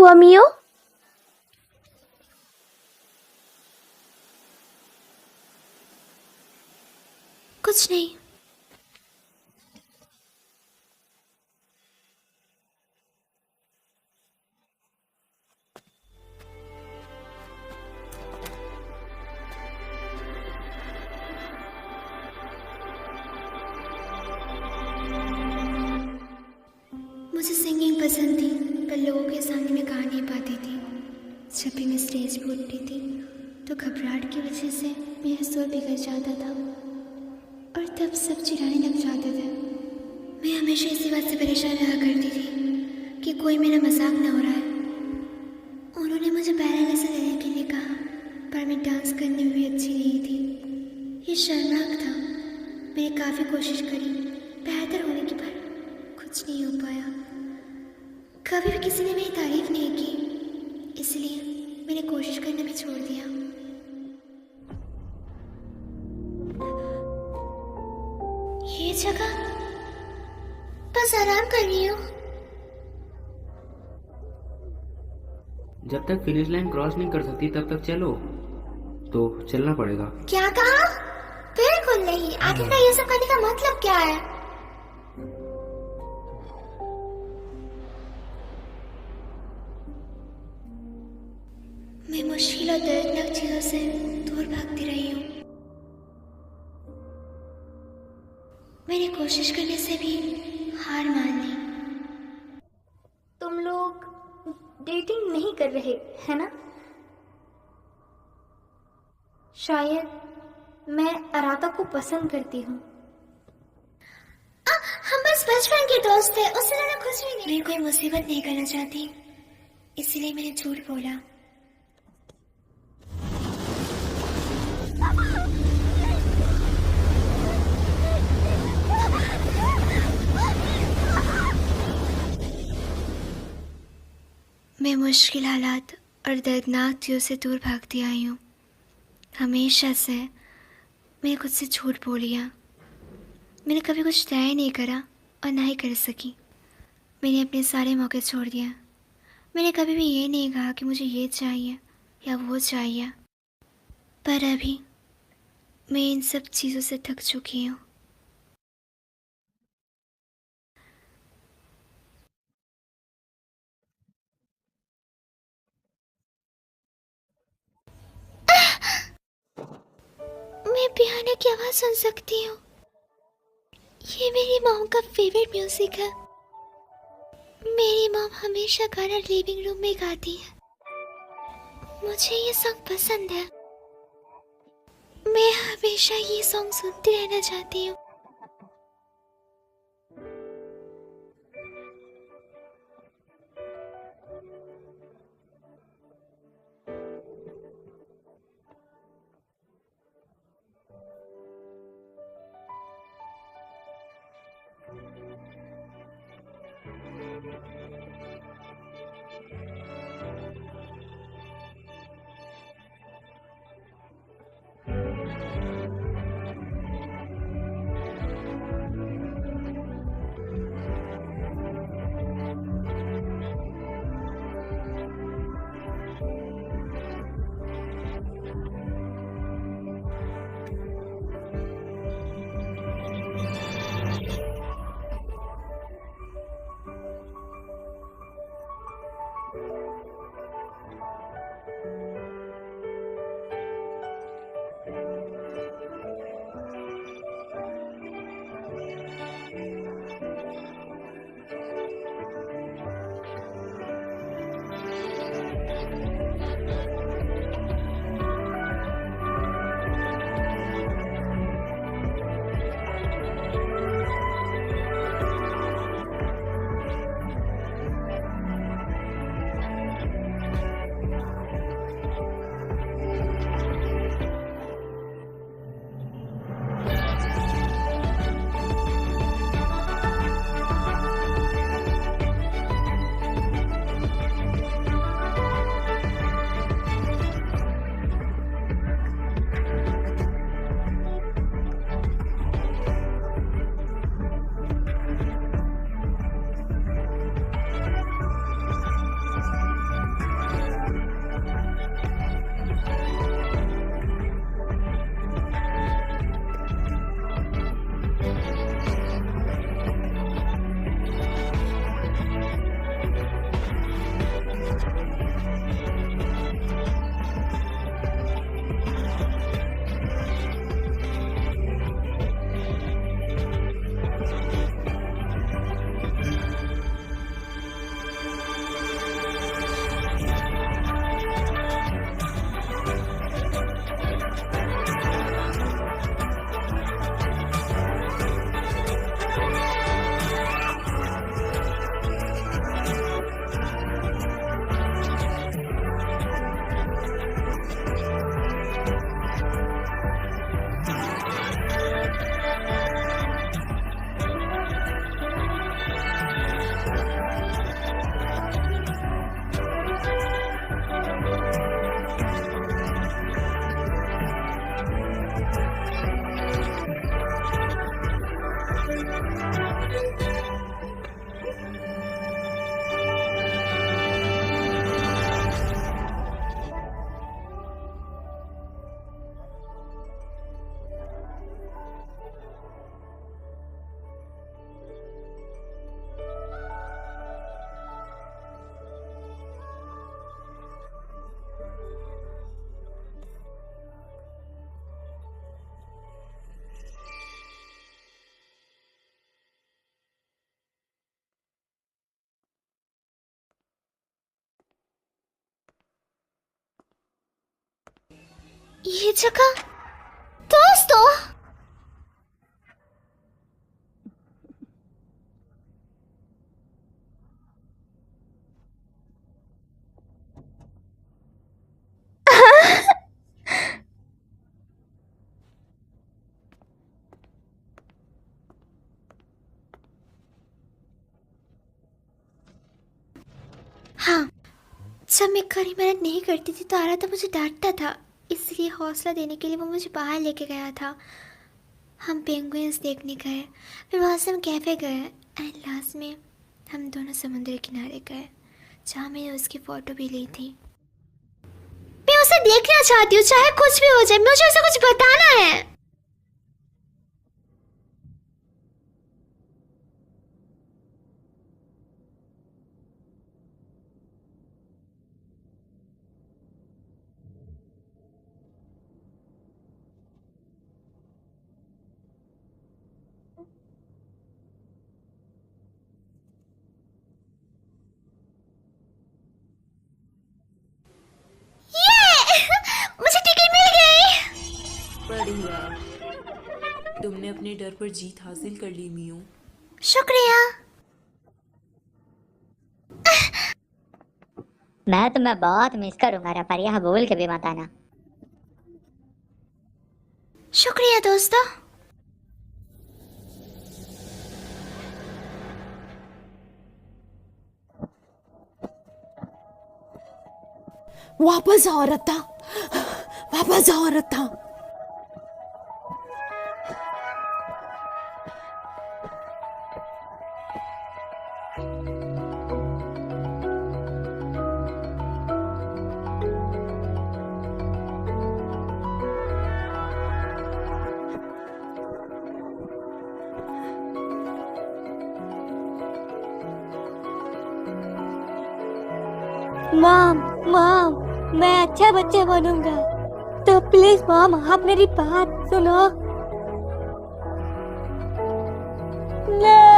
हुआ मियो? कुछ नहीं। मुझे सिंगिंग पसंद थी, पर लोगों के सामने मैं गा नहीं पाती थी। जब भी मैं स्टेज पर उठती थी तो घबराहट की वजह से मेरा सुर बिगड़ जाता था और तब सब चिढ़ाने लग जाते थे। मैं हमेशा इसी बात से परेशान रहा करती थी कि कोई मेरा मजाक ना हो रहा है। उन्होंने मुझे बैले लेसन लेने के लिए कहा, पर मैं डांस करने में भी अच्छी नहीं थी। ये शर्मनाक था। मैंने काफ़ी कोशिश करी बेहतर होने की, पर कुछ नहीं हो पाया। कभी भी किसी ने मेरी तारीफ नहीं की, इसलिए मैंने कोशिश करना भी छोड़ दिया। ये जगह, बस आराम कर रही हूँ। जब तक फिनिश लाइन क्रॉस नहीं कर सकती तब तक चलो। तो चलना पड़ेगा। क्या कहा? बिल्कुल नहीं। आखिरकार ये सब करने का मतलब क्या है? मैं मुश्किल और दर्दनाक चीजों से दूर भागती रही हूँ। मैंने कोशिश करने से भी हार मान ली। तुम लोग डेटिंग नहीं कर रहे है ना? शायद मैं अराता को पसंद करती हूँ। हम बस बचपन के दोस्त थे, उससे ज्यादा कुछ भी नहीं। मैं कोई मुसीबत नहीं करना चाहती, इसलिए मैंने झूठ बोला। मैं मुश्किल हालात और दर्दनाक चीज़ों से दूर भागती आई हूँ। हमेशा से मैंने खुद से झूठ बोल लिया। मैंने कभी कुछ तय नहीं करा और ना ही कर सकी। मैंने अपने सारे मौके छोड़ दिया। मैंने कभी भी ये नहीं कहा कि मुझे ये चाहिए या वो चाहिए। पर अभी मैं इन सब चीज़ों से थक चुकी हूँ। मैं पियानो की आवाज़ सुन सकती हूँ। ये मेरी मॉम का फेवरेट म्यूजिक है। मेरी मॉम हमेशा गाना लिविंग रूम में गाती है। मुझे ये सॉन्ग पसंद है। मैं हमेशा ये सॉन्ग सुनती रहना चाहती हूँ। ये जगह दोस्तों। हाँ, जब मैं कड़ी मेहनत नहीं करती थी तो आरा तो मुझे डांटता था, इसलिए हौसला देने के लिए वो मुझे बाहर लेके गया था। हम पेंगुइन्स देखने गए, फिर वहाँ से हम कैफ़े गए एंड लास्ट में हम दोनों समुद्र किनारे गए जहाँ मैंने उसकी फ़ोटो भी ली थी। मैं उसे देखना चाहती हूँ, चाहे कुछ भी हो जाए, मुझे उसे कुछ बताना है। मुझे टिकट मिल गई। बढ़िया, तुमने अपने डर पर जीत हासिल कर ली मियो। शुक्रिया। मैं तुम्हें बहुत मिस करूंगा रफरिया, भूल के भी मत आना। शुक्रिया दोस्तों। वापस आओ रत्ता, वापस आओ रत्ता। मॉम मॉम, मैं अच्छा बच्चा बनूंगा, तो प्लीज मॉम आप मेरी बात सुनो। नहीं।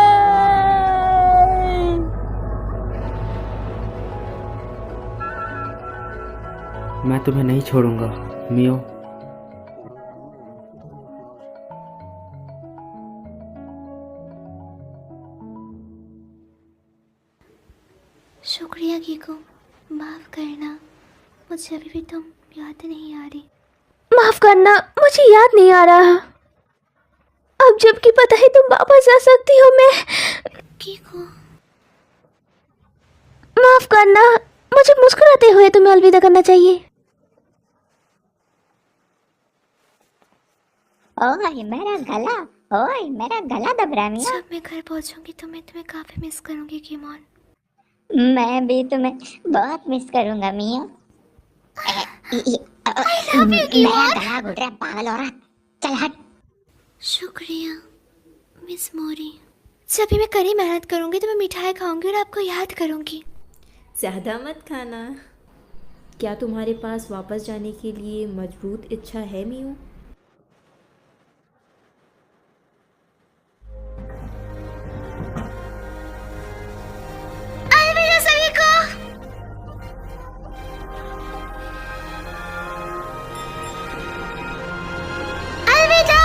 मैं तुम्हें नहीं छोड़ूंगा मियो। शुक्रिया कीको, माफ करना, मुझे अभी भी तुम याद नहीं आ रही। माफ करना, मुझे याद नहीं आ रहा। अब जबकि पता है तुम वापस आ सकती हो, मैं कीको, माफ करना, मुझे मुस्कुराते हुए तुम्हें अलविदा करना चाहिए। ओए मेरा गला दब रहा है मियो। जब मैं घर पहुंचूंगी तो मैं तुम्हें काफी मिस करूंगी कीमोन। मैं भी तुम्हें बहुत मिस करूंगा मियो। मेरा गला घुट रहा, पागल औरत, चल हट। शुक्रिया मिस मोरी। जब भी मैं कड़ी मेहनत करूंगी तो मैं मिठाई खाऊंगी और आपको याद करूंगी। ज़्यादा मत खाना। क्या तुम्हारे पास वापस जाने के लिए मजबूत इच्छा है मियो? अलविदा सभी को। अलविदा।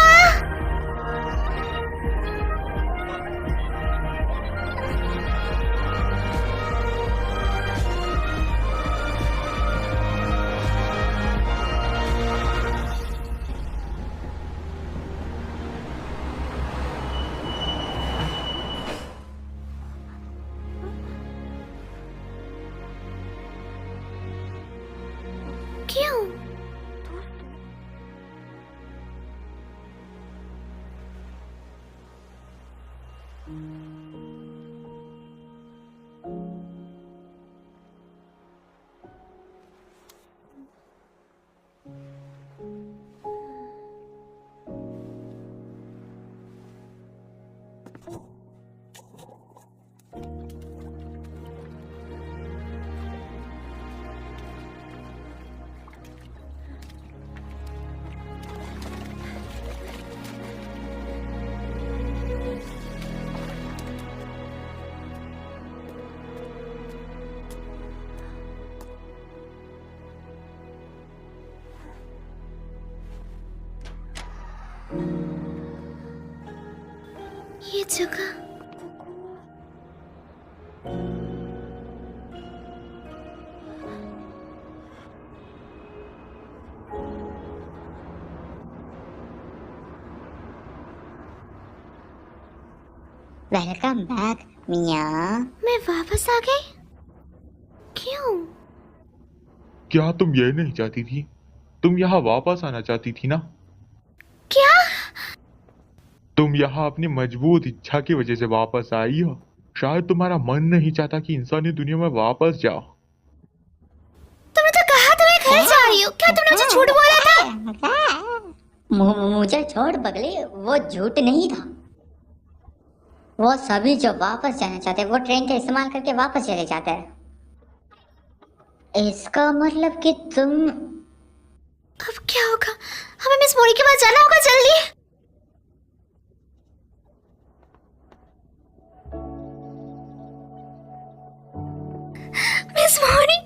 ये जगह वेलकम बैक मियाँ। मैं वापस आ गई? क्यों? क्या तुम ये नहीं चाहती थी? तुम यहाँ वापस आना चाहती थी ना? क्या? तुम यहाँ अपनी मजबूत इच्छा की वजह से वापस आई हो। शायद तुम्हारा मन नहीं चाहता कि इंसानी दुनिया में वापस जाओ। तुमने तो कहा था मैं घर जा रही हूँ। क्या तुमने मुझे झूठ बोला था? मुझे छोड़ पगली, वो झूठ नहीं था। वो सभी जो वापस जाना चाहते हैं वो ट्रेन का इस्तेमाल करके वापस चले जाते हैं। इसका मतलब कि तुम अब क्या होगा? हमें मिस मोरी के पास जाना होगा जल्दी। मिस मोरी,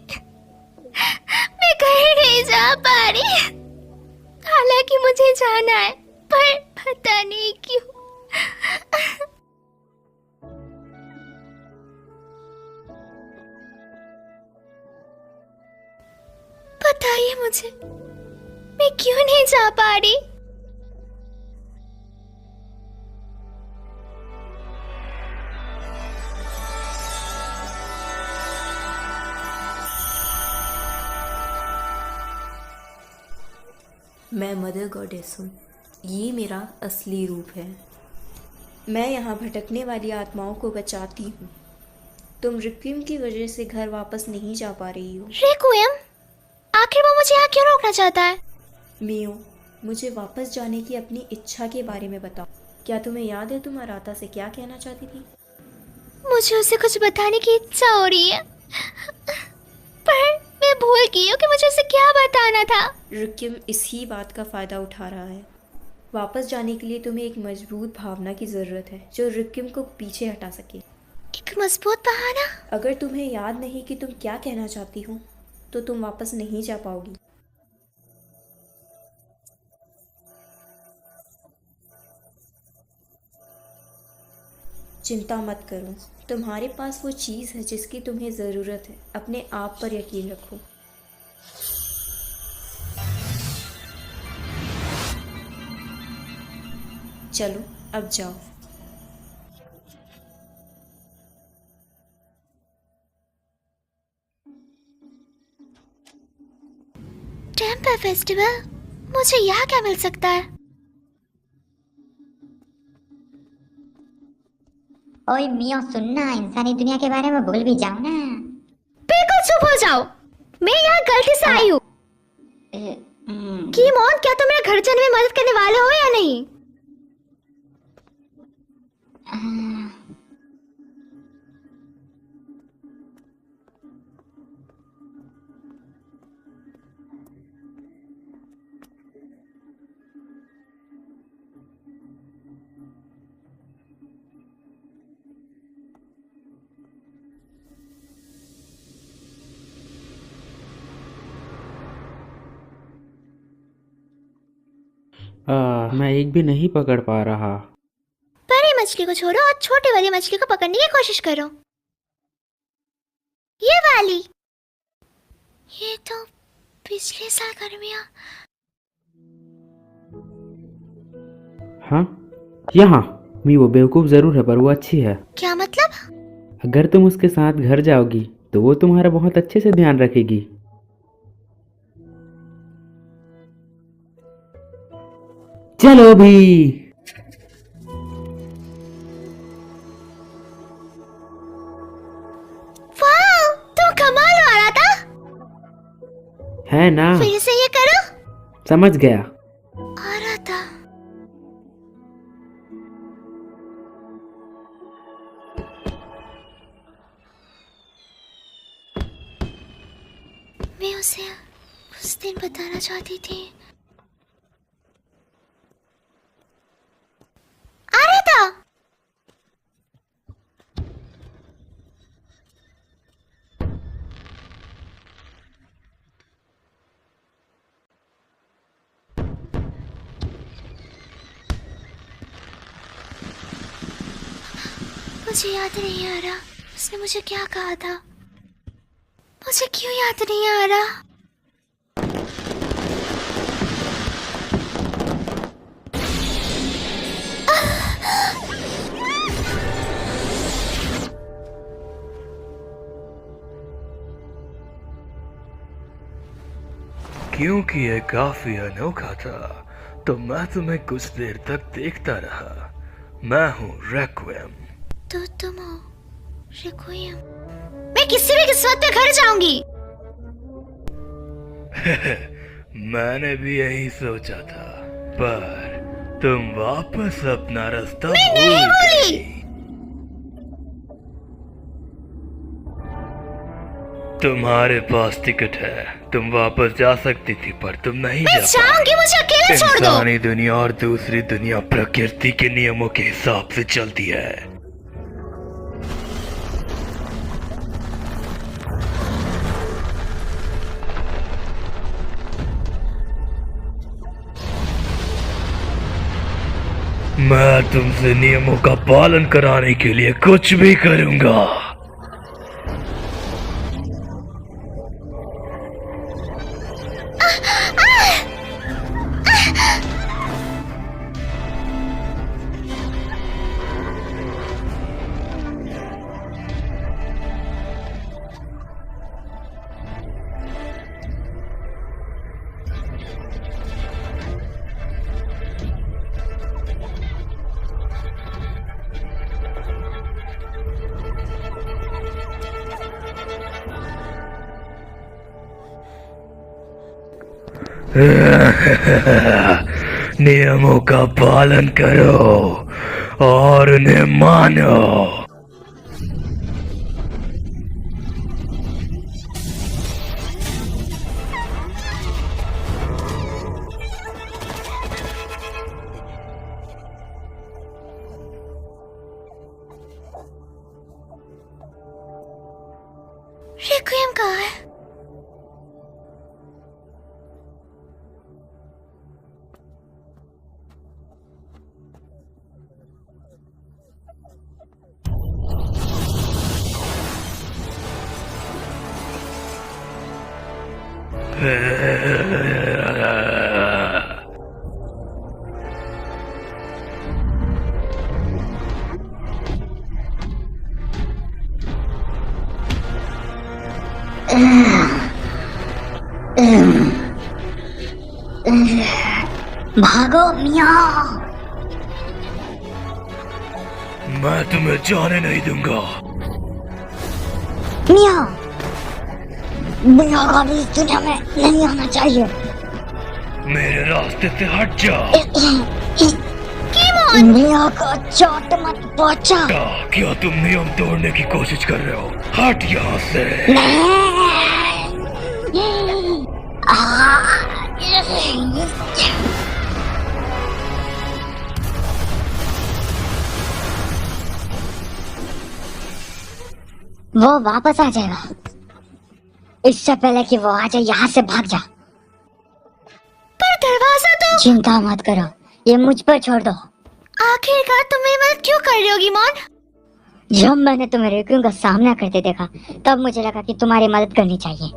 मैं कहीं नहीं जा पा रही। हालांकि मुझे जाना है, पर पता नहीं क्यों। बताइए मुझे, मैं क्यों नहीं जा पा रही? मैं मदर गॉडेस हूँ। ये मेरा असली रूप है। मैं यहाँ भटकने वाली आत्माओं को बचाती हूँ। तुम रिक्विम की वजह से घर वापस नहीं जा पा रही हो। रिक्विम? आखिर वो मुझे यहाँ क्यों रोकना चाहता है? मियो, मुझे वापस जाने की अपनी इच्छा के बारे में बताओ। क्या तुम्हें याद है तुम अराता से क्या कहना चाहती थी? मुझे उसे कुछ बताने की इच्छा हो रही है, पर मैं भूल गई हूँ कि मुझे उसे क्या बताना था। रिक्विम इसी बात का फ़ायदा उठा रहा है। वापस जाने के लिए तुम्हें एक मजबूत भावना की ज़रूरत है जो रिक्विम को पीछे हटा सके। एक मजबूत बहाना? अगर तुम्हें याद नहीं कि तुम क्या कहना चाहती हो तो तुम वापस नहीं जा पाओगी। चिंता मत करो, तुम्हारे पास वो चीज़ है जिसकी तुम्हें ज़रूरत है। अपने आप पर यकीन रखो। चलो अब जाओ। Temple festival? मुझे यहाँ क्या मिल सकता है? ओए मियाँ सुनना, इंसानी दुनिया के बारे में भूल भी जाओ ना। बिल्कुल चुप हो जाओ। मैं यहाँ गलती से आई हूँ। कीमोन, क्या तुम मेरे घर जाने में मदद करने वाले हो या नहीं? मैं एक भी नहीं पकड़ पा रहा। बड़ी मछली को छोड़ो और छोटी वाली मछली को पकड़ने की कोशिश करो। ये वाली। ये तो पिछले साल गर्मियाँ। हाँ, यहाँ मी वो बेवकूफ़ ज़रूर है पर वो अच्छी है। क्या मतलब? अगर तुम उसके साथ घर जाओगी तो वो तुम्हारा बहुत अच्छे से ध्यान रखेगी। चलो भी। वाह, तुम कमाल वाला था। है ना? फिर से ये करो। समझ गया। आ रहा था। मैं उसे उस दिन बताना चाहती थी। आ रहा था। मुझे याद नहीं आ रहा उसने मुझे क्या कहा था। मुझे क्यों याद नहीं आ रहा? क्योंकि ये काफी अनोखा था तो मैं तुम्हें कुछ देर तक देखता रहा। मैं हूँ रेक्विएम। तो तुम हो रेक्विएम। मैं किसी भी किस्मत में घर जाऊंगी। मैंने भी यही सोचा था, पर तुम वापस अपना रास्ता मैं नहीं भूली। तुम्हारे पास टिकट है, तुम वापस जा सकती थी पर तुम नहीं जा जाऊंगी, मुझे अकेले छोड़ दो। इंसानी दुनिया और दूसरी दुनिया प्रकृति के नियमों के हिसाब से चलती है। मैं तुमसे नियमों का पालन कराने के लिए कुछ भी करूंगा। नियमों का पालन करो और उन्हें मानो। रेक्विएम कहाँ है? भागो मियाँ। मैं तुम्हें जाने नहीं दूंगा। मियाँ, मियाँ कभी इस दुनिया में नहीं आना चाहिए। मेरे रास्ते से हट जा। मियाँ को चोट मत पहुंचा। क्या तुम नियम तोड़ने की कोशिश कर रहे हो? हट यहाँ से। वो वापस आ जाएगा। इससे पहले कि वो आ जाए, यहाँ से भाग जा। पर दरवाजा तो। चिंता मत करो, ये मुझ पर छोड़ दो। आखिरकार तुम मेरी मदद क्यों कर रही हो गिमोन? जब मैंने तुम्हें रेक्विएम का सामना करते देखा तब मुझे लगा कि तुम्हारी मदद करनी चाहिए।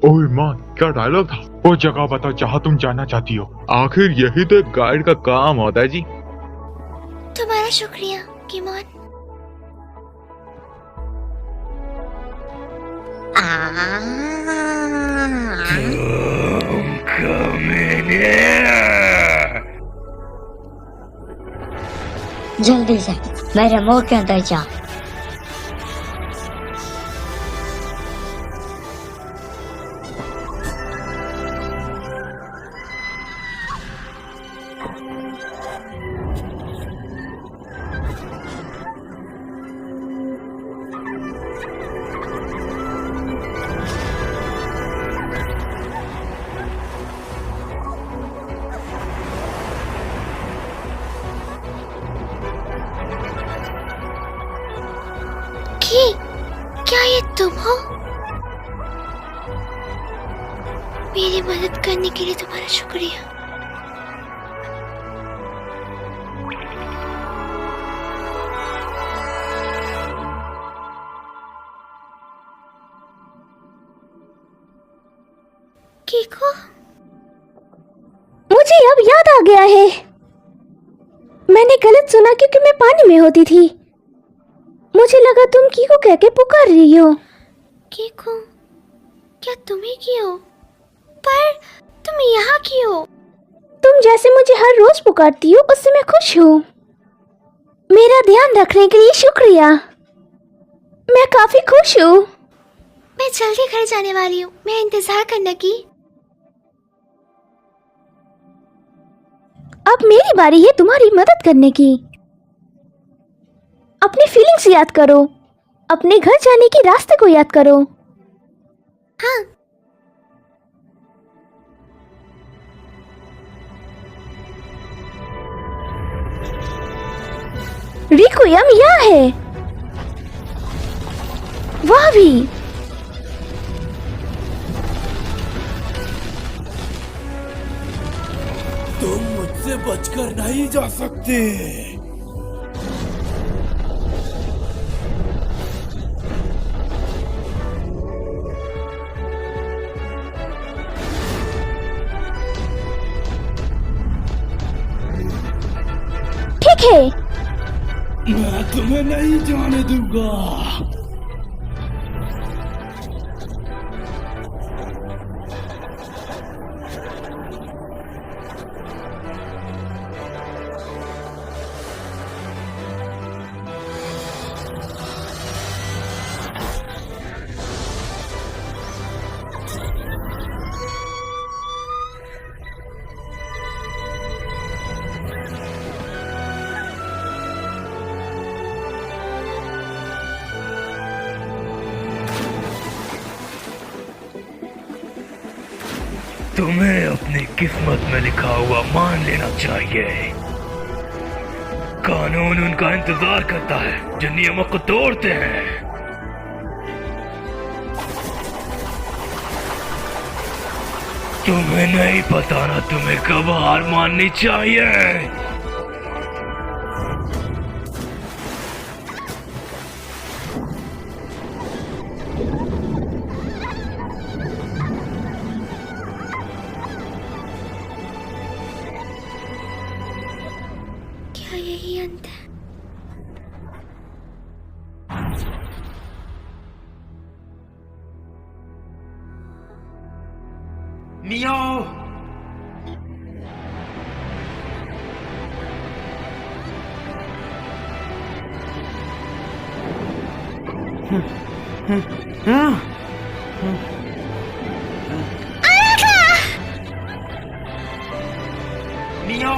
ओए माँ, क्या डायलॉग था? वो जगह बताओ जहाँ तुम जाना चाहती हो। आखिर यही तो एक गाइड का काम होता है जी। तुम्हारा शुक्रिया गिमोन। जल्दी से मेरे मुंह के अंदर जा। क्या ये तुम हो? मेरी मदद करने के लिए तुम्हारा शुक्रिया। कीको, मुझे अब याद आ गया है। मैंने गलत सुना क्योंकि मैं पानी में होती थी। मुझे लगा तुम कीको कह के पुकार रही हो। कीको, क्या तुम ही की हो? पर तुम यहाँ की हो? तुम जैसे मुझे हर रोज पुकारती हो उससे मैं खुश हूँ। मेरा ध्यान रखने के लिए शुक्रिया। मैं काफी खुश हूँ। मैं जल्दी घर जाने वाली हूँ। मैं इंतजार करना की। अब मेरी बारी है तुम्हारी मदद करने की। अपनी फीलिंग्स याद करो। अपने घर जाने के रास्ते को याद करो। हाँ। रिक्वियम यहाँ है। वह भी। तुम मुझसे बचकर नहीं जा सकते। ठीक है। मैं तुम्हें नहीं जाने दूंगा। तुम्हें अपनी किस्मत में लिखा हुआ मान लेना चाहिए। कानून उनका इंतजार करता है जो नियमों को तोड़ते हैं। तुम्हें नहीं पता ना तुम्हें कब हार माननी चाहिए। क्या यही अंत है? मियो, मियो, मियो,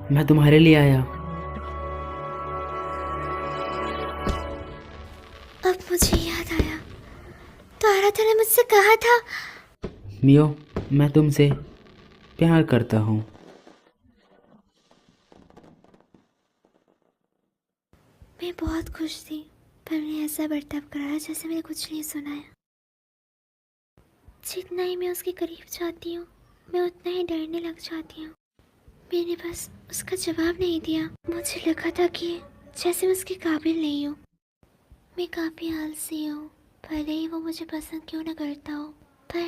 मैं तुम्हारे लिए आया। अब मुझे याद आया। तो आराधना ने मुझसे कहा था। मियो, मैं तुमसे प्यार करता हूँ। मैं बहुत खुश थी, पर मैंने ऐसा बर्ताव करा जैसे मैंने कुछ नहीं सुनाया। जितना ही मैं उसके करीब जाती हूँ, मैं उतना ही डरने लग जाती हूँ। मैंने बस उसका जवाब नहीं दिया। मुझे लगा था कि जैसे मैं उसके काबिल नहीं हूँ। मैं काफ़ी आलसी हूँ, भले ही वो मुझे पसंद क्यों ना करता हो। पर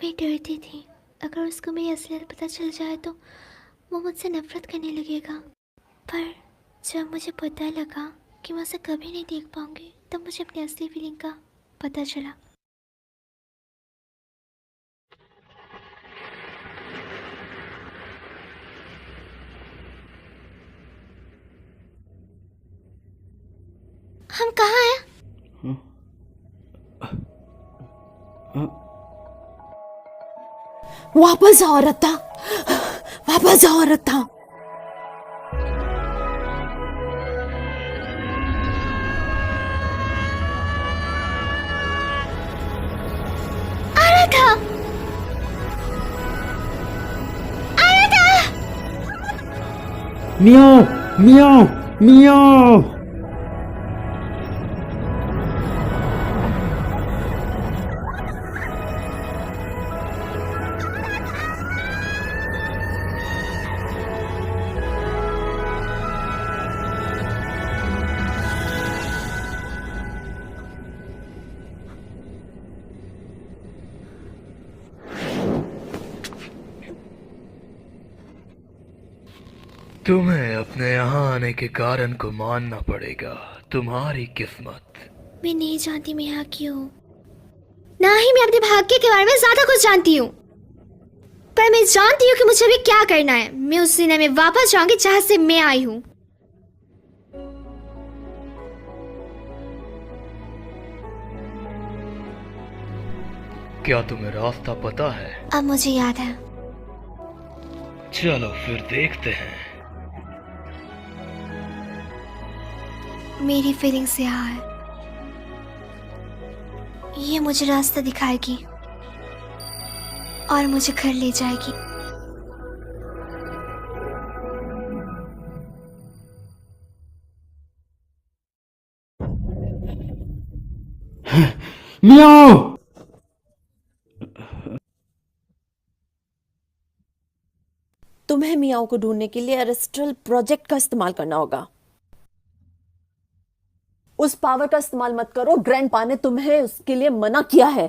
मैं डरती थी, अगर उसको मेरी असलियत पता चल जाए तो वो मुझसे नफरत करने लगेगा। पर जब मुझे पता लगा कि मैं उसे कभी नहीं देख पाऊंगी, तब मुझे अपनी असली फीलिंग का पता चला। हम कहाँ हैं? वापस आओ रत्ता, वापस आओ रत्ता। मियाओ मियाओ मियाओ। तुम्हें अपने यहाँ आने के कारण को मानना पड़ेगा। तुम्हारी किस्मत। मैं नहीं जानती मैं यहाँ क्यों, ना ही मैं अपने भाग्य के बारे में ज्यादा कुछ जानती हूँ, पर मैं जानती हूँ कि मुझे अभी क्या करना है। मैं उस दुनिया में वापस जाऊंगी जहाँ से मैं आई हूँ। क्या तुम्हें रास्ता पता है? अब मुझे याद है। चलो फिर देखते हैं। मेरी फीलिंग्स यहाँ है, ये मुझे रास्ता दिखाएगी और मुझे घर ले जाएगी। मियाओ। तुम्हें मियाओ को ढूंढने के लिए एरेस्ट्रल प्रोजेक्ट का इस्तेमाल करना होगा। उस पावर का इस्तेमाल मत करो, ग्रैंडपा ने तुम्हें उसके लिए मना किया है।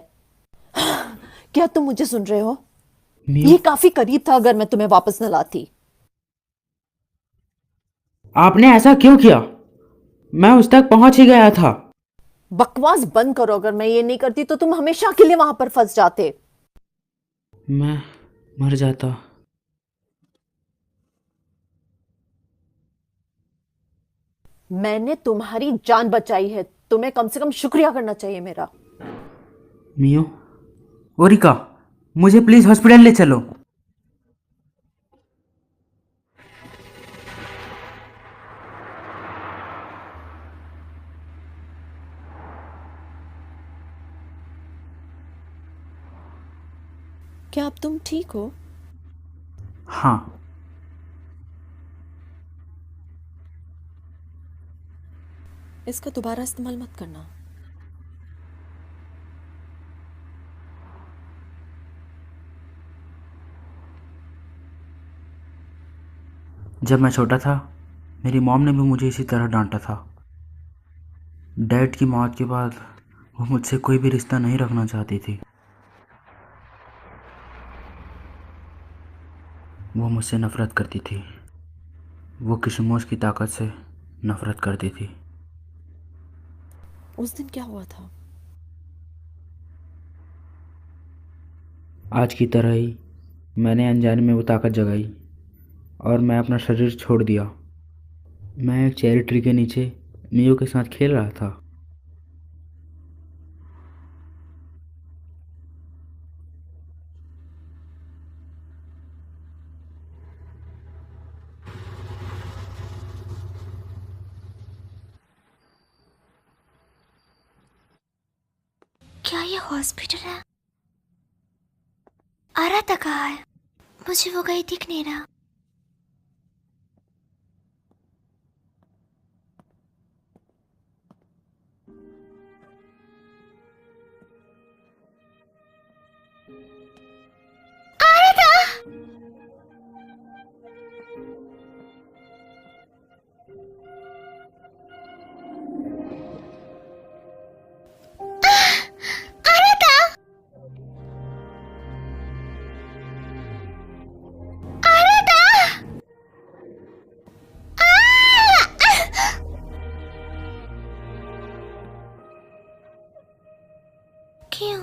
क्या तुम मुझे सुन रहे हो? ये काफी करीब था अगर मैं तुम्हें वापस न लाती। आपने ऐसा क्यों किया? मैं उस तक पहुंच ही गया था। बकवास बंद करो, अगर मैं ये नहीं करती तो तुम हमेशा के लिए वहां पर फंस जाते। मैं मर जाता। मैंने तुम्हारी जान बचाई है, तुम्हें कम से कम शुक्रिया करना चाहिए मेरा। मियो, ओरिका, मुझे प्लीज हॉस्पिटल ले चलो। क्या अब तुम ठीक हो? हाँ। इसका दोबारा इस्तेमाल मत करना। जब मैं छोटा था मेरी मॉम ने भी मुझे इसी तरह डांटा था। डैड की मौत के बाद वो मुझसे कोई भी रिश्ता नहीं रखना चाहती थी। वो मुझसे नफरत करती थी। वो किशमोश की ताकत से नफरत करती थी। उस दिन क्या हुआ था? आज की तरह ही मैंने अनजाने में वो ताकत जगाई और मैं अपना शरीर छोड़ दिया। मैं एक चेरी ट्री के नीचे मियो के साथ खेल रहा था। क्या ये हॉस्पिटल है? आराता कहाँ है? मुझे वो कहीं दिख नहीं रहा। क्यों?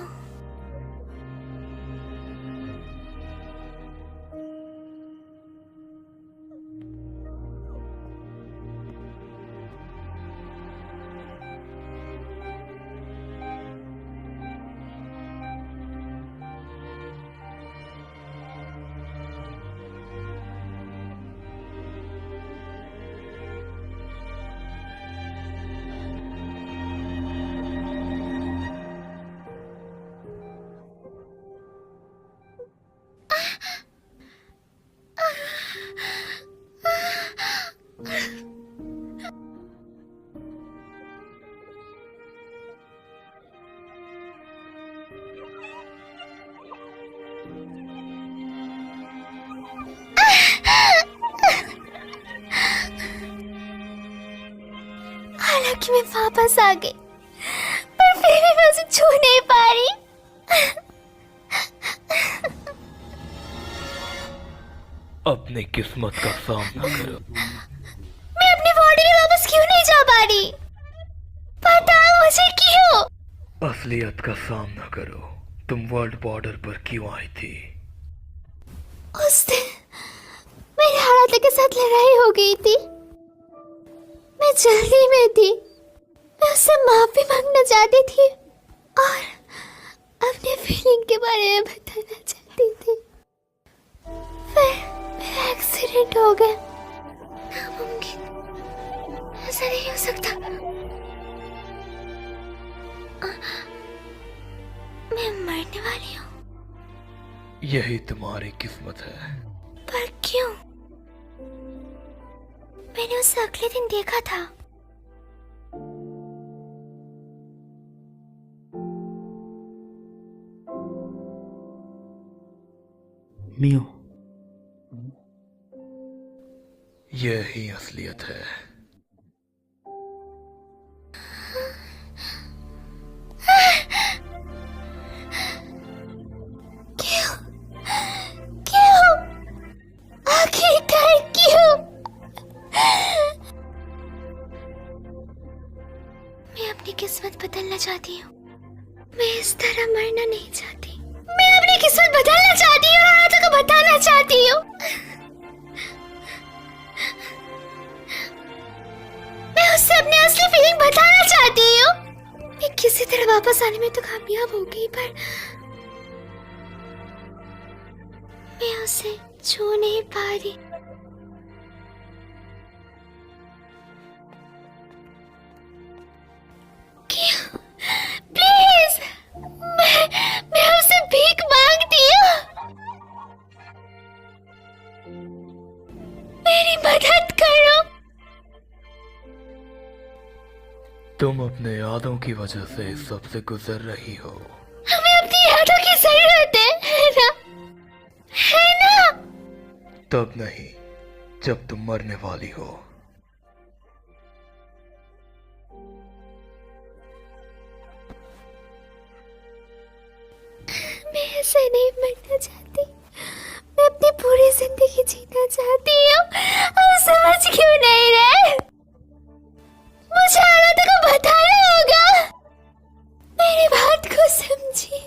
कि मैं वापस आ गई, पर फिर भी मैं उसे छू नहीं पा रही। अपनी किस्मत का सामना करो। मैं अपनी बॉडी में वापस क्यों नहीं जा पा रही? बताओ मुझे क्यों? असलियत का सामना करो। तुम वर्ल्ड बॉर्डर पर क्यों आई थी? उस दिन मेरे हालात के साथ लड़ाई हो गई थी। मैं जल्दी में थी। मैं उससे माफी मांगना चाहती थी और अपने फीलिंग के बारे में बताना चाहती थी। फिर मेरा एक्सीडेंट हो गया। नामुमकिन, ऐसा नहीं हो सकता। मैं मरने वाली हूँ। यही तुम्हारी किस्मत है। पर क्यों? मैंने उसे अगले दिन देखा था। मियो, यही असलियत है। क्यों? क्यों? आखिरकार क्यों? मैं अपनी किस्मत बदलना चाहती हूँ। मैं इस तरह मरना नहीं चाहती। मैं अपनी किस्मत बदलना चाहती हूँ और आदत को बताना चाहती हूँ। मैं उससे अपनी असली फीलिंग बताना चाहती हूँ। मैं किसी तरह वापस आने में तो कामयाब हो गई, पर मैं उसे छू नहीं पा रही। क्यों? प्लीज, मैं उसे भीख मांगती हूँ। मेरी मदद करो। तुम अपने यादों की वजह से सबसे गुजर रही हो। हमें अपनी यादों की जरूरत है ना? है ना? तब नहीं जब तुम मरने वाली हो। मैं ऐसे नहीं मरना चाहती। मैं अपनी पूरी जिंदगी जीना चाहती हूँ। आप समझ क्यों नहीं रहे? मुझे हालात को बताना होगा। मेरी बात को समझिए।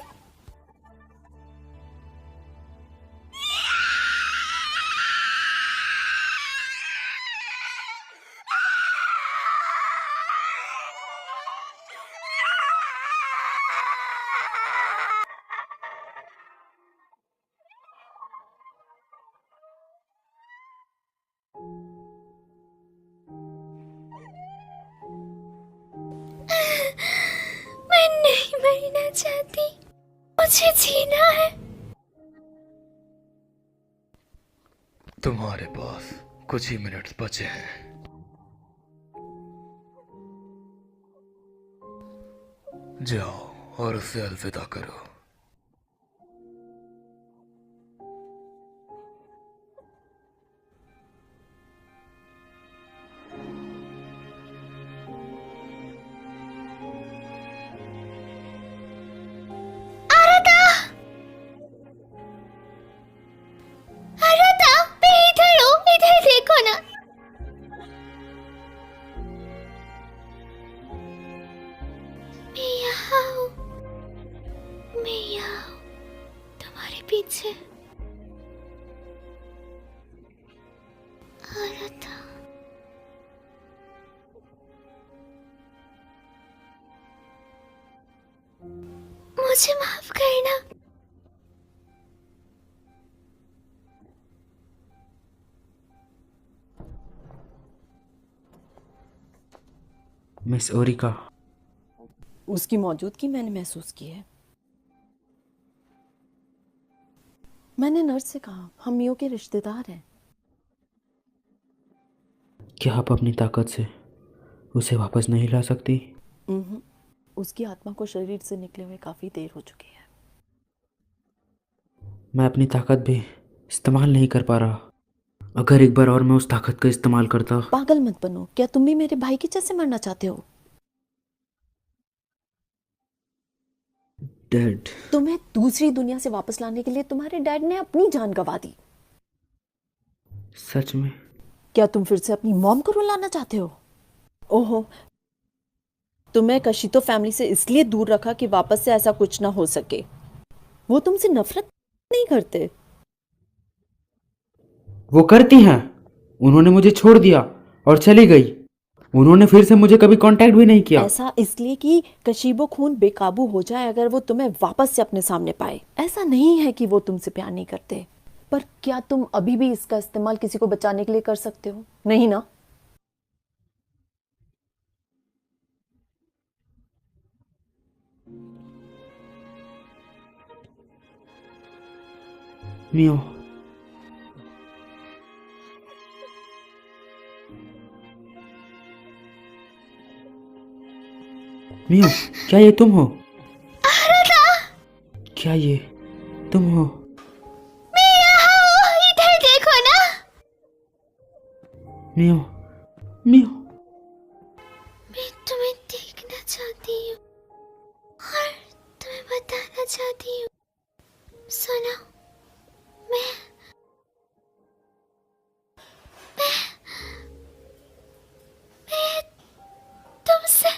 मैं नहीं मरना चाहती। मुझे जीना है। तुम्हारे पास कुछ ही मिनट्स बचे हैं। जाओ और उसे अलविदा करो। पीछे आ रहा था। मुझे माफ करना। मिस ओरिका, उसकी मौजूदगी मैंने महसूस की है। मैंने नर्स से कहा हम मियो के रिश्तेदार हैं। क्या आप अपनी ताकत से उसे वापस नहीं ला सकती? उसकी आत्मा को शरीर से निकले हुए काफी देर हो चुकी है। मैं अपनी ताकत भी इस्तेमाल नहीं कर पा रहा। अगर एक बार और मैं उस ताकत का इस्तेमाल करता। पागल मत बनो। क्या तुम भी मेरे भाई की जैसे मरना चाहते हो? डैड। तुम्हें दूसरी दुनिया से वापस लाने के लिए तुम्हारे डैड ने अपनी जान गंवा दी। सच में? क्या तुम फिर से अपनी मॉम को रुलाना चाहते हो? ओहो, तुम्हें कशितो फैमिली से इसलिए दूर रखा कि वापस से ऐसा कुछ ना हो सके। वो तुमसे नफरत नहीं करते। वो करती हैं। उन्होंने मुझे छोड़ दिया और चली गई। उन्होंने फिर से मुझे कभी कांटेक्ट भी नहीं किया। ऐसा इसलिए कि कशीबो खून बेकाबू हो जाए अगर वो तुम्हें वापस से अपने सामने पाए। ऐसा नहीं है कि वो तुमसे प्यार नहीं करते, पर क्या तुम अभी भी इसका इस्तेमाल किसी को बचाने के लिए कर सकते हो? नहीं ना? मियो, मियो, क्या ये तुम हो? क्या ये तुम हो? इधर देखो ना। मियो, मियो। मैं तुम्हें देखना चाहती हूँ और तुम्हें बताना चाहती हूँ। सुनो, मैं तुमसे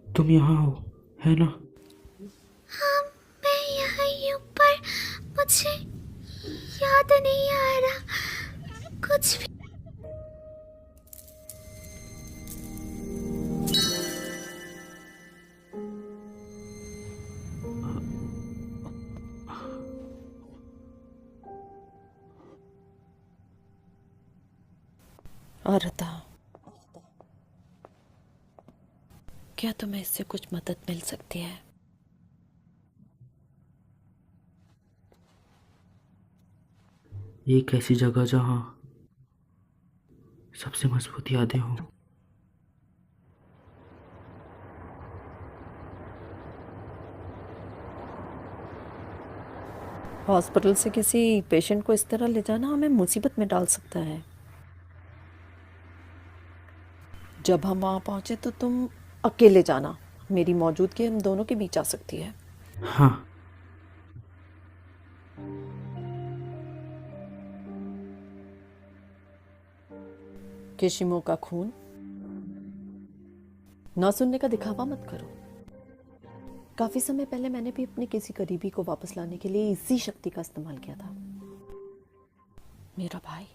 तुम यहाँ हो, है ना? हाँ, मैं यहाँ ही हूँ, पर मुझे याद नहीं आ रहा कुछ भी। आरता, क्या तुम्हें इससे कुछ मदद मिल सकती है? एक ऐसी जगह जहाँ सबसे मजबूत यादें हों। हॉस्पिटल से किसी पेशेंट को इस तरह ले जाना हमें मुसीबत में डाल सकता है। जब हम वहां पहुंचे तो तुम अकेले जाना। मेरी मौजूदगी हम दोनों के बीच आ सकती है। हाँ। केशिमो का खून ना सुनने का दिखावा मत करो। काफी समय पहले मैंने भी अपने किसी करीबी को वापस लाने के लिए इसी शक्ति का इस्तेमाल किया था। मेरा भाई,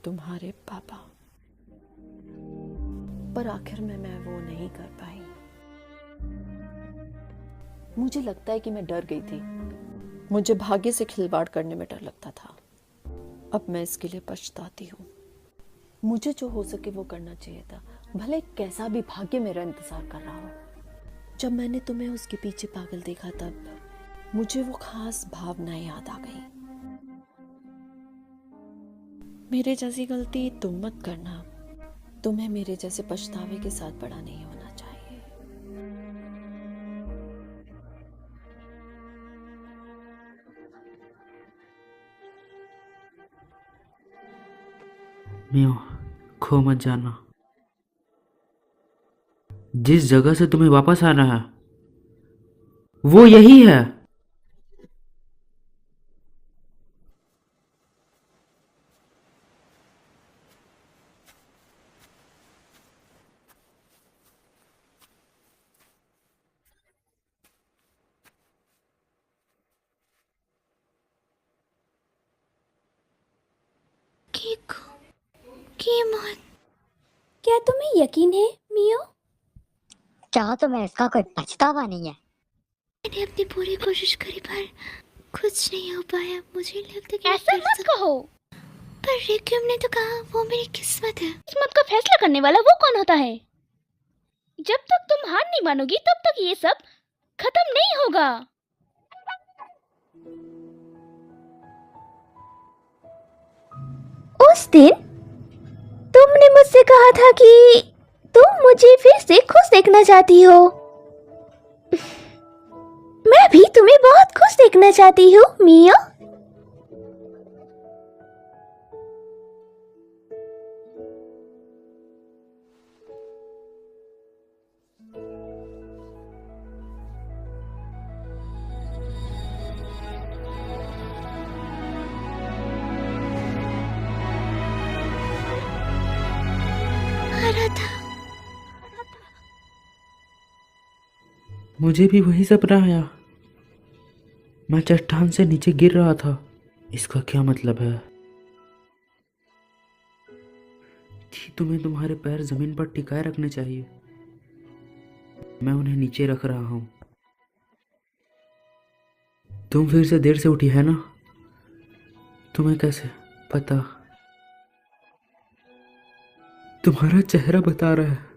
तुम्हारे पापा। पर आखिर में मैं वो नहीं कर पाई। मुझे लगता है कि मैं डर गई थी। मुझे भाग्य से खिलवाड़ करने में डर लगता था। अब मैं इसके लिए पछताती हूँ। मुझे जो हो सके वो करना चाहिए था, भले कैसा भी भाग्य मेरा इंतजार कर रहा हो। जब मैंने तुम्हें उसके पीछे पागल देखा तब मुझे वो खास भावनाएं याद आ गई। मेरे जैसी गलती तुम मत करना। तुम्हें मेरे जैसे पछतावे के साथ बड़ा नहीं होना चाहिए। मियो, खो मत जाना। जिस जगह से तुम्हें वापस आना है वो यही है। क्या तुम्हें यकीन है मियो? क्या तुम्हें इसका कोई पछतावा नहीं है? मैंने अपनी पूरी कोशिश करी पर कुछ नहीं हो पाया। मुझे लगता कि ऐसा मत कहो। पर रिक्यूम ने तो कहा वो मेरी किस्मत है। किस्मत का फैसला करने वाला वो कौन होता है? जब तक तुम हार नहीं मानोगी तब तक ये सब खत्म नहीं होगा। उस दिन तुमने मुझसे कहा था कि तुम मुझे फिर से खुश देखना चाहती हो। मैं भी तुम्हें बहुत खुश देखना चाहती हूँ मियो। रहा था। मुझे भी वही सपना आया। मैं चट्टान से नीचे गिर रहा था। इसका क्या मतलब है कि तुम्हें तुम्हारे पैर जमीन पर टिकाए रखने चाहिए। मैं उन्हें नीचे रख रहा हूं। तुम फिर से देर से उठी है ना? तुम्हें कैसे पता? तुम्हारा चेहरा बता रहा है।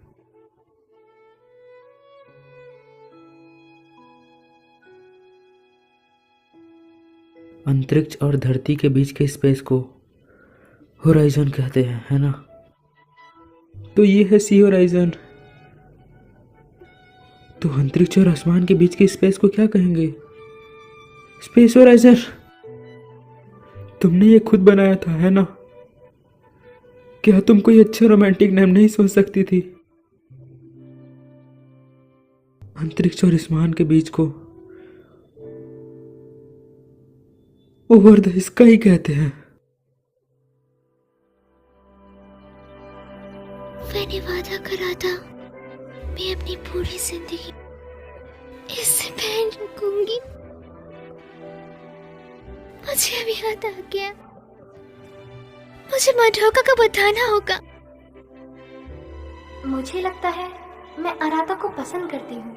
अंतरिक्ष और धरती के बीच के स्पेस को होराइजन कहते हैं, है ना? तो ये है सी होराइजन। तो अंतरिक्ष और आसमान के बीच के स्पेस को क्या कहेंगे? Space horizon. तुमने ये खुद बनाया था, है ना? क्या तुम कोई अच्छा रोमांटिक नाम नहीं सोच सकती थी? अंतरिक्ष और आसमान के बीच को ओवर द स्काई कहते हैं। मैंने वादा करा था मैं अपनी पूरी जिंदगी इससे पहन रखूंगी। मुझे अभी याद आ गया। मुझे मडोका का बताना होगा। मुझे लगता है मैं अराता को पसंद करती हूँ।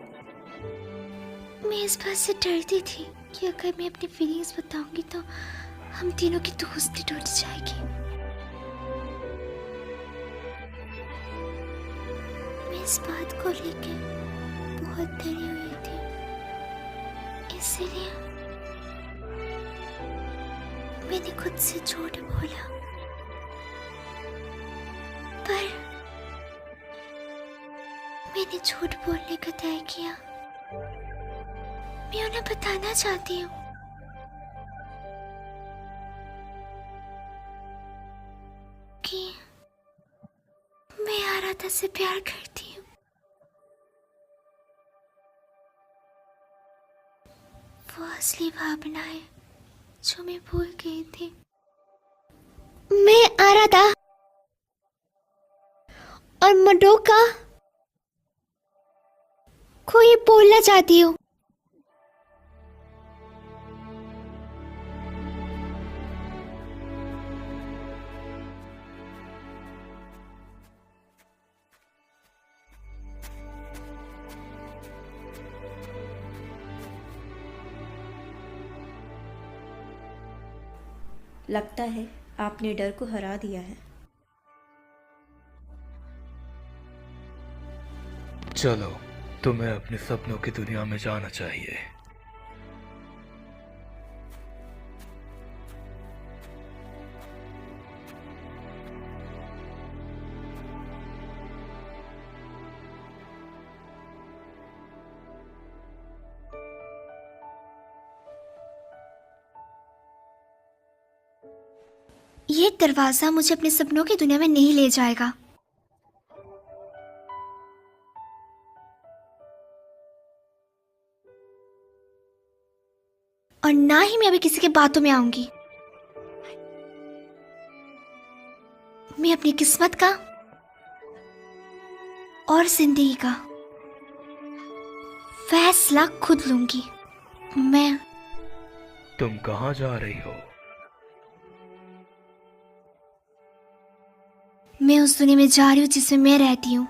मैं इस बात से डरती थी कि अगर मैं अपनी फीलिंग्स बताऊंगी तो हम तीनों की दोस्ती टूट जाएगी। मैं इस बात को लेकर बहुत डरी हुई थी, इसलिए मैंने खुद से झूठ बोला। पर मैंने झूठ बोलने का तय किया। मैं उन्हें बताना चाहती हूँ कि मैं आराधा से प्यार करती हूँ। वो असली भावना है जो मैं भूल गई थी। मैं आराधा और मडोका को ये बोलना चाहती हूँ। लगता है आपने डर को हरा दिया है। चलो, तुम्हें अपने सपनों की दुनिया में जाना चाहिए। ये दरवाजा मुझे अपने सपनों की दुनिया में नहीं ले जाएगा। और ना ही मैं अभी किसी के बातों में आऊंगी। मैं अपनी किस्मत का और जिंदगी का फैसला खुद लूंगी। तुम कहाँ जा रही हो? मैं उस दुनिया में जा रही हूँ जिसमें मैं रहती हूँ।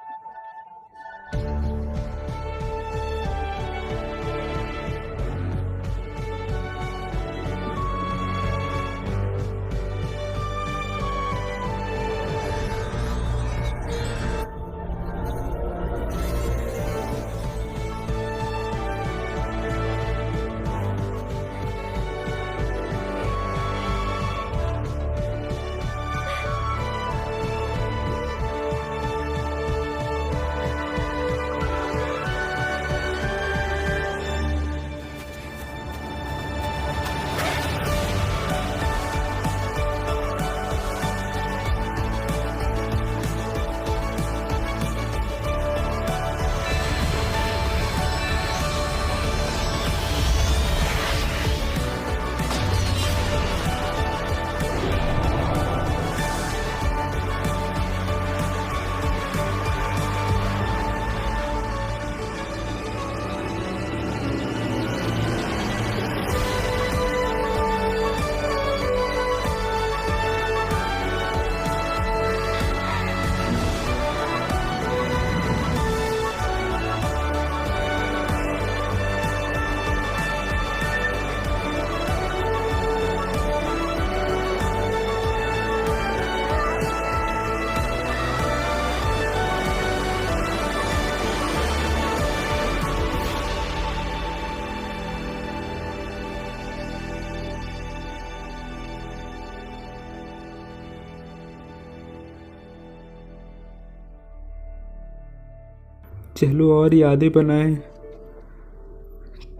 चलो और यादें बनाएं,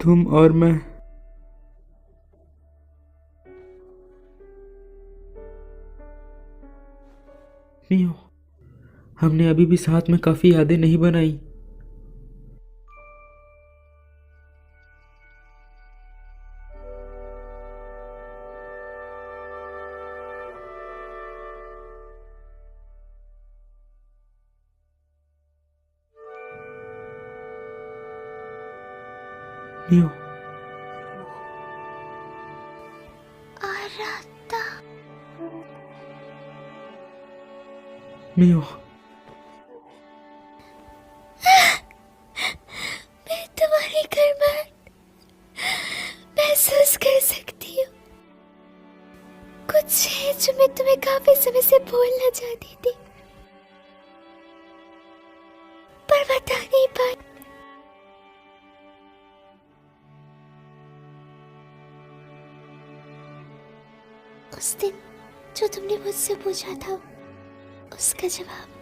तुम और मैं। मियो, हमने अभी भी साथ में काफी यादें नहीं बनाई। मियो, मियो, मैं तुम्हारी गर्माहट महसूस कर सकती हूँ। कुछ है जो मैं तुम्हें काफी समय से बोलना चाहती थी, पर बता नहीं पाई। उस दिन जो तुमने मुझसे पूछा था, उसका जवाब